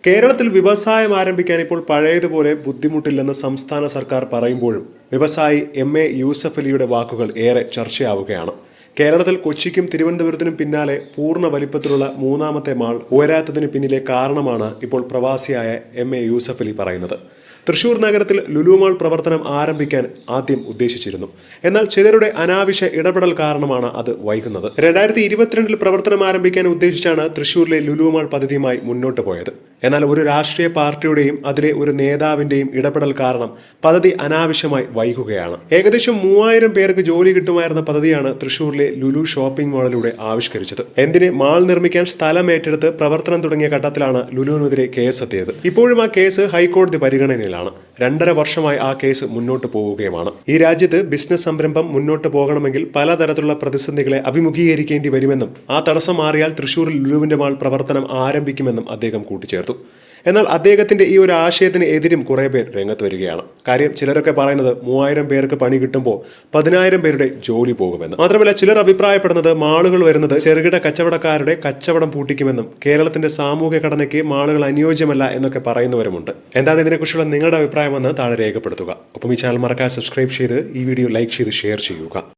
കേരളത്തിൽ വ്യവസായം ആരംഭിക്കാൻ ഇപ്പോൾ പഴയതുപോലെ ബുദ്ധിമുട്ടില്ലെന്ന് സംസ്ഥാന സർക്കാർ പറയുമ്പോഴും വ്യവസായി എം.എ. യൂസഫ് അലിയുടെ വാക്കുകൾ ഏറെ ചർച്ചയാവുകയാണ്. കേരളത്തിൽ കൊച്ചിക്കും തിരുവനന്തപുരത്തിനും പിന്നാലെ പൂർണ്ണ വലിപ്പത്തിലുള്ള മൂന്നാമത്തെ മാൾ ഉയരാത്തതിന് പിന്നിലെ കാരണമാണ് ഇപ്പോൾ പ്രവാസിയായ എം.എ. യൂസഫ് അലി പറയുന്നത്. തൃശൂർ നഗരത്തിൽ ലുലു മാൾ പ്രവർത്തനം ആരംഭിക്കാൻ ആദ്യം ഉദ്ദേശിച്ചിരുന്നു. എന്നാൽ ചിലരുടെ അനാവശ്യ ഇടപെടൽ കാരണമാണ് അത് വൈകുന്നത്. 2022 പ്രവർത്തനം ആരംഭിക്കാൻ ഉദ്ദേശിച്ചാണ് തൃശൂരിലെ ലുലു മാൾ പദ്ധതിയുമായി മുന്നോട്ട് പോയത്. എന്നാൽ ഒരു രാഷ്ട്രീയ പാർട്ടിയുടെയും അതിലെ ഒരു നേതാവിന്റെയും ഇടപെടൽ കാരണം പദ്ധതി അനാവശ്യമായി വൈകുകയാണ്. ഏകദേശം 3000 പേർക്ക് ജോലി കിട്ടുമായിരുന്ന പദ്ധതിയാണ് തൃശൂരിലെ ലുലു ഷോപ്പിംഗ് മാളിലൂടെ ആവിഷ്കരിച്ചത്. എന്തിന് മാൾ നിർമ്മിക്കാൻ സ്ഥലം ഏറ്റെടുത്ത് പ്രവർത്തനം തുടങ്ങിയ ഘട്ടത്തിലാണ് ലുലുവിനെതിരെ കേസ് എത്തിയത്. ഇപ്പോഴും ആ കേസ് ഹൈക്കോടതി പരിഗണനയിലാണ്. 2.5 വർഷമായി ആ കേസ് മുന്നോട്ട് പോവുകയുമാണ്. ഈ രാജ്യത്ത് ബിസിനസ് സംരംഭം മുന്നോട്ട് പോകണമെങ്കിൽ പലതരത്തിലുള്ള പ്രതിസന്ധികളെ അഭിമുഖീകരിക്കേണ്ടി വരുമെന്നും ആ തടസ്സം മാറിയാൽ തൃശൂരിൽ ലുലുവിന്റെ മാൾ പ്രവർത്തനം ആരംഭിക്കുമെന്നും അദ്ദേഹം കൂട്ടിച്ചേർത്തു. എന്നാൽ അദ്ദേഹത്തിന്റെ ഈ ഒരു ആശയത്തിന് എതിരും കുറെ പേർ രംഗത്ത് വരികയാണ്. കാര്യം ചിലരൊക്കെ പറയുന്നത് 3000 പേർക്ക് പണി കിട്ടുമ്പോൾ 10000 പേരുടെ ജോലി പോകുമെന്ന്. മാത്രമല്ല ചിലർ അഭിപ്രായപ്പെടുന്നത് മാളുകൾ വരുന്നത് ചെറുകിട കച്ചവടക്കാരുടെ കച്ചവടം പൂട്ടിക്കുമെന്നും കേരളത്തിന്റെ സാമൂഹ്യ ഘടനയ്ക്ക് മാളുകൾ അനുയോജ്യമല്ല എന്നൊക്കെ പറയുന്നവരുമുണ്ട്. എന്താണ് ഇതിനെക്കുറിച്ചുള്ള നിങ്ങളുടെ അഭിപ്രായമെന്ന് താഴെ രേഖപ്പെടുത്തുക. ഒപ്പം ഈ ചാനൽ മറക്കാതെ സബ്സ്ക്രൈബ് ചെയ്ത് ഈ വീഡിയോ ലൈക്ക് ചെയ്ത് ഷെയർ ചെയ്യുക.